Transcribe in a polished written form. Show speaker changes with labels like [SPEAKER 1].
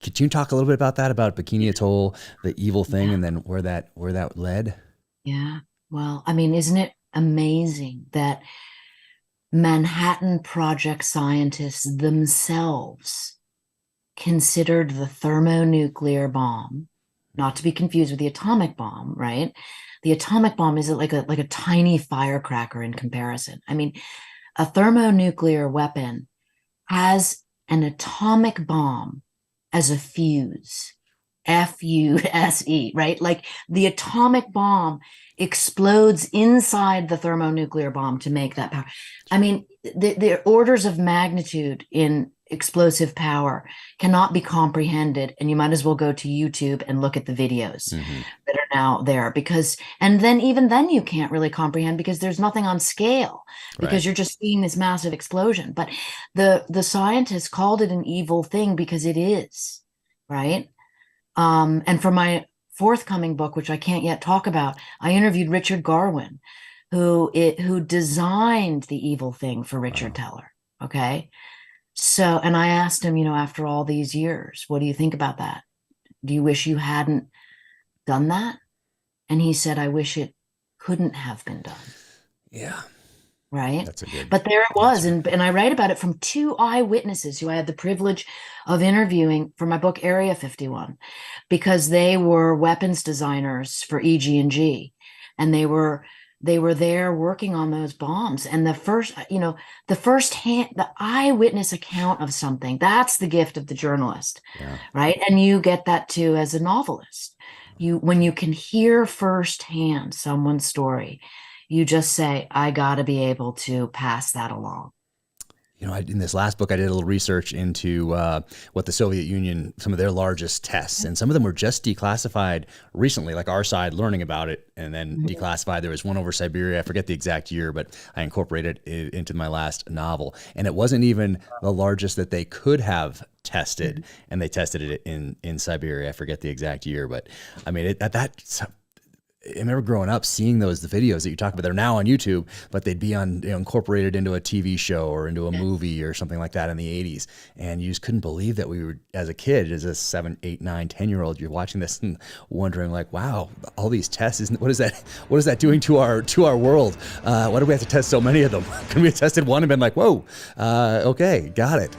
[SPEAKER 1] Could you talk a little bit about that, about Bikini Atoll, the evil thing, and then where that led?
[SPEAKER 2] Yeah. Well, I mean, isn't it amazing that Manhattan Project scientists themselves considered the thermonuclear bomb, not to be confused with the atomic bomb, right? The atomic bomb is like a tiny firecracker in comparison. I mean, a thermonuclear weapon has an atomic bomb as a fuse. Fuse, right? Like the atomic bomb explodes inside the thermonuclear bomb to make that power. I mean, the orders of magnitude in explosive power cannot be comprehended. And you might as well go to YouTube and look at the videos
[SPEAKER 1] Hmm.
[SPEAKER 2] that are now there because, and then even then you can't really comprehend because there's nothing on scale
[SPEAKER 1] Right.
[SPEAKER 2] because you're just seeing this massive explosion. But the scientists called it an evil thing because it is, right? And for my forthcoming book, which I can't yet talk about, I interviewed Richard Garwin, who designed the evil thing for Richard
[SPEAKER 1] Wow.
[SPEAKER 2] Teller. Okay. So, and I asked him, after all these years, what do you think about that? Do you wish you hadn't done that? And he said, I wish it couldn't have been done.
[SPEAKER 1] Yeah.
[SPEAKER 2] Right.
[SPEAKER 1] That's a good
[SPEAKER 2] But there it was.
[SPEAKER 1] answer.
[SPEAKER 2] And I write about it from two eyewitnesses who I had the privilege of interviewing for my book Area 51, because they were weapons designers for EG&G, and they were there working on those bombs. And the eyewitness account of something, that's the gift of the journalist,
[SPEAKER 1] Yeah.
[SPEAKER 2] right? And you get that too as a novelist. When you can hear firsthand someone's story, you just say, I got to be able to pass that along.
[SPEAKER 1] In this last book, I did a little research into what the Soviet Union, some of their largest tests, and some of them were just declassified recently, like our side learning about it and then
[SPEAKER 2] Mhm.
[SPEAKER 1] declassified. There was one over Siberia. I forget the exact year, but I incorporated it into my last novel. And it wasn't even the largest that they could have tested, and they tested it in Siberia. I forget the exact year, but I mean, I remember growing up seeing the videos that you talk about. They're now on YouTube, but they'd be incorporated into a TV show or into a movie or something like that in the '80s. And you just couldn't believe that we were, as a kid, as a 7, 8, 9, 10-year-old, you're watching this and wondering like, wow, all these tests, what is that? What is that doing to our world? Why do we have to test so many of them? Couldn't we have tested one and been like, whoa, okay, got it.